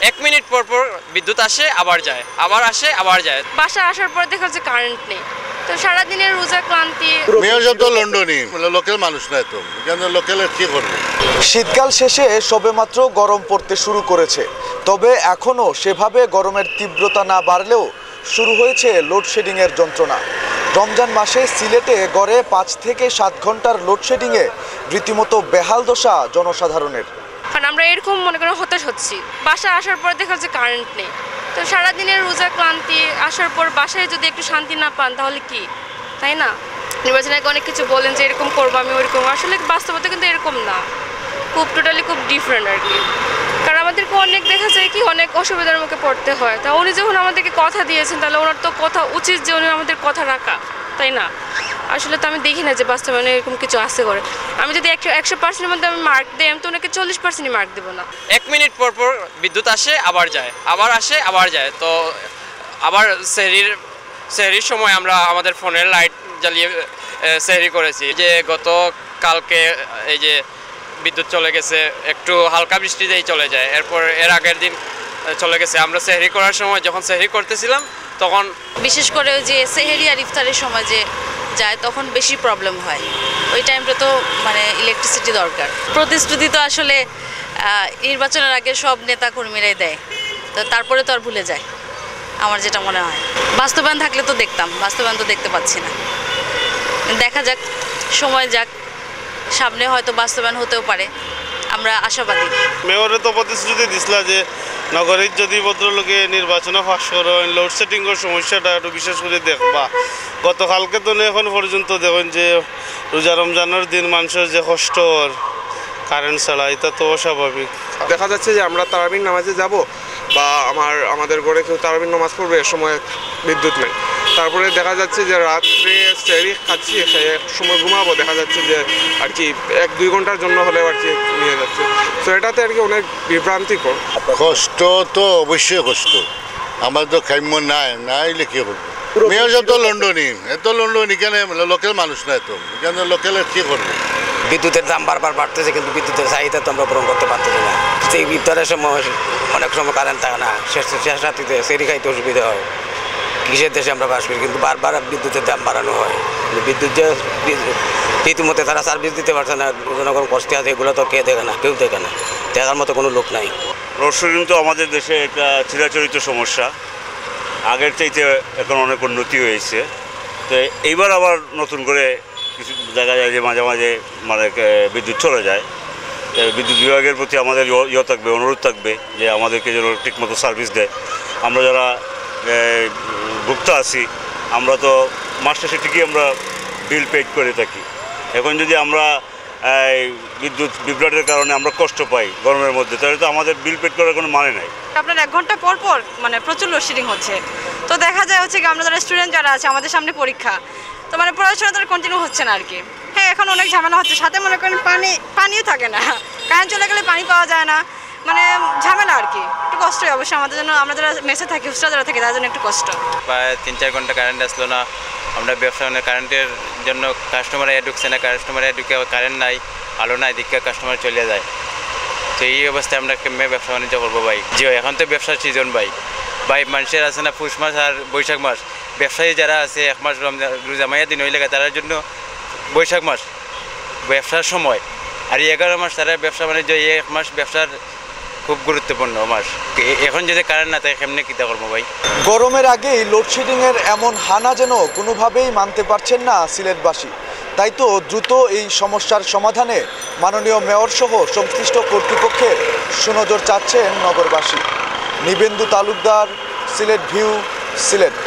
1 minute পর পর বিদ্যুৎ আসে আবার যায়, আবার আসে আবার যায়। বাসা আসার পর দেখা যাচ্ছে কারেন্ট নেই, তো সারাদিনের রোজা ক্লান্তি। মেয়র তো লন্ডনই, লোকাল মানুষ নয় তো, কেন লোকালের কি করবে। শীতকাল শেষে সবেমাত্র গরম পড়তে শুরু করেছে, তবে এখনও সেভাবে গরমের তীব্রতা না বাড়লেও শুরু হয়েছে লোডশেডিংয়ের যন্ত্রণা। রমজান মাসে সিলেটে গড়ে 5 থেকে 7 ঘন্টার লোডশেডিংয়ে রীতিমতো বেহাল দশা জনসাধারণের। কারণ আমরা এরকম মনে করেন হতাশ হচ্ছি, বাসা আসার পর দেখা যাচ্ছে কারেন্ট নেই, তো সারাদিনের রোজা ক্লান্তি আসার পর বাসায় যদি একটু শান্তি না পান তাহলে কি, তাই না? নির্বাচনে অনেক কিছু বলেন যে এরকম করবো আমি ওইরকম, আসলে বাস্তবতা কিন্তু এরকম না, খুব টোটালি খুব ডিফারেন্ট আর কি। কারণ আমাদেরকে অনেক দেখা যায় কি অনেক অসুবিধার মুখে পড়তে হয়। তা উনি যখন আমাদেরকে কথা দিয়েছেন তাহলে ওনার তো কথা উচিত যে উনি আমাদের কথা রাখা, তাই না? আসলে তো আমি দেখি না যে বাস্তবায়নে এরকম কিছু আছে করে। আমি যদি 100%-এর মধ্যে আমি মার্ক দিই, আমি তো ওনাকে 40%-ই মার্ক দেবো না। 1 মিনিট পর পর বিদ্যুৎ আসে আবার যায়, আবার আসে আবার যায়। তো আবার সেহরির সময় আমরা আমাদের ফোনের লাইট জ্বালিয়ে সেহরি করেছি। যে গত কালকে এই যে বিদ্যুৎ চলে গেছে, একটু হালকা বৃষ্টিতেই চলে যায়, এরপর এর আগের দিন চলে গেছে। আমরা সেহরি করার সময় যখন সেহরি করতেছিলাম তখন বিশেষ করে যে সেহরি আর ইফতারের সময় যে যায় তখন বেশি প্রবলেম হয়। ওই টাইমটা তো মানে ইলেকট্রিসিটি দরকার। প্রতিশ্রুতি তো আসলে নির্বাচনের আগে সব নেতা কর্মীরাই দেয়, তো তারপরে তো আর ভুলে যায়, আমার যেটা মনে হয়। বাস্তবায়ন থাকলে তো দেখতাম, বাস্তবায়ন তো দেখতে পাচ্ছি না। দেখা যাক, সময় যাক, সামনে হয়তো বাস্তবায়ন হতেও পারে, আমরা আশাবাদী। মেয়রে তো প্রতিশ্রুতি দিছিলা যে নগরীর যদি ভদ্রলোকে নির্বাচনে ফাঁস করেন, লোডশেডিংয়ের সমস্যাটা একটু বিশেষ করে দেখবা। গতকালকে তো এখন পর্যন্ত দেখুন যে রোজা রমজানের দিন মানুষের যে কষ্ট কারেন্ট ছাড়া, এটা তো অস্বাভাবিক। দেখা যাচ্ছে যে আমরা তারাবির নামাজে যাব বা আমাদের ঘরে কেউ তারাবির নামাজ পড়বে, এ সময় বিদ্যুৎ নেই। তারপরে দেখা যাচ্ছে যে রাত্রে সেহরি খাচ্ছি, এক সময় ঘুমাবো, দেখা যাচ্ছে যে আর কি 1-2 ঘন্টার জন্য হলেও আর কি নিয়ে যাচ্ছে। তো এটাতে আর কি অনেক বিভ্রান্তিকর। কষ্ট তো অবশ্যই কষ্ট, আমার তো কাম্য নাইলে কি করবো। মেয়র তো লন্ডনই, লন্ডনই, কেন লোকাল মানুষ নয় তো, কেন লোকালের কি করবে। বিদ্যুতের দাম বারবার বাড়তেছে, কিন্তু বিদ্যুতের চাহিদা তো আমরা পূরণ করতে পারতেছি না। সেই ইফতারের সময় অনেক সময় কারেন্ট থাকে না, শেষ রাত্রিতে সেরি খাইতে অসুবিধা হয়। কিসের দেশে আমরা বাস করি, কিন্তু বারবার বিদ্যুতের দাম বাড়ানো হয়। বিদ্যুৎ যে রীতিমতো তারা সার্ভিস দিতে পারছে না, জনগণ কষ্টে আছে, এগুলো তো কে দেখে না, কেউ দেখে না, দেখার মতো কোনো লোক নাই। লোডশেডিং তো আমাদের দেশে একটা চিরাচরিত সমস্যা, আগের চাইতে এখন অনেক উন্নতি হয়েছে। তো এইবার আবার নতুন করে কিছু দেখা যায় যে মাঝে মাঝে মানে বিদ্যুৎ চলে যায়। বিদ্যুৎ বিভাগের প্রতি আমাদের থাকবে, অনুরোধ থাকবে যে আমাদেরকে যেন ঠিকমতো সার্ভিস দেয়। আমরা যারা ভুক্ত আছি, আমরা তো মাস শেষে ঠিকই আমরা বিল পেড করে থাকি। এখন যদি আমরা বিদ্যুৎ বিভ্রাটের কারণে আমরা কষ্ট পাই গরমের মধ্যে, তাহলে তো আমাদের বিল পেড করার কোনো মানে নাই। আপনার 1 ঘন্টা পর পর মানে প্রচুর লোডশেডিং হচ্ছে। তো দেখা যায় হচ্ছে কি আমরা যারা স্টুডেন্ট যারা আছে, আমাদের সামনে পরীক্ষা, তো মানে পড়াশোনা তো কন্টিনিউ হচ্ছে না আর কি। হ্যাঁ, এখন অনেক ঝামেলা হচ্ছে, সাথে মনে করেন পানিও থাকে না, কারেন্ট চলে গেলে পানি পাওয়া যায় না, মানে ঝামেলা আর কি। একটু কষ্টই অবশ্যই আমাদের জন্য, আমরা যারা মেসে থাকি, হোস্টেলে যারা থাকি, তাদের জন্য একটু কষ্ট। প্রায় 3-4 ঘন্টা কারেন্ট আসলো না। আমরা ব্যবসা মানে কারেন্টের জন্য কাস্টমার ঢুকছে না, কাস্টমার ঢুকে কারেন্ট নাই, আলো নাই, দিকে কাস্টমার চলে যায়। তো এই অবস্থায় আমরা কেমনে ব্যবসা বাণিজ্য করবো ভাই? জি, এখন তো ব্যবসার সিজন ভাই। মানুষের আছে না পৌষ মাস আর বৈশাখ মাস, ব্যবসায়ী যারা আছে 1 মাস রোজা মাইয়া দিন হয়ে লাগে, তার জন্য বৈশাখ মাস ব্যবসার সময়, আর 11 মাস তারা ব্যবসা বাণিজ্য, 1 মাস ব্যবসার খুব গুরুত্বপূর্ণ মাস। এখন যদি কারেন্ট না থাকে কেমনে কী করবো ভাই? গরমের আগেই লোডশেডিংয়ের এমন হানা যেন কোনোভাবেই মানতে পারছেন না সিলেটবাসী। তাই তো দ্রুত এই সমস্যার সমাধানে মাননীয় মেয়র সহ সংশ্লিষ্ট কর্তৃপক্ষের সুনজর চাচ্ছেন নগরবাসী। নিবেন্দু তালুকদার, সিলেট ভিউ, সিলেট।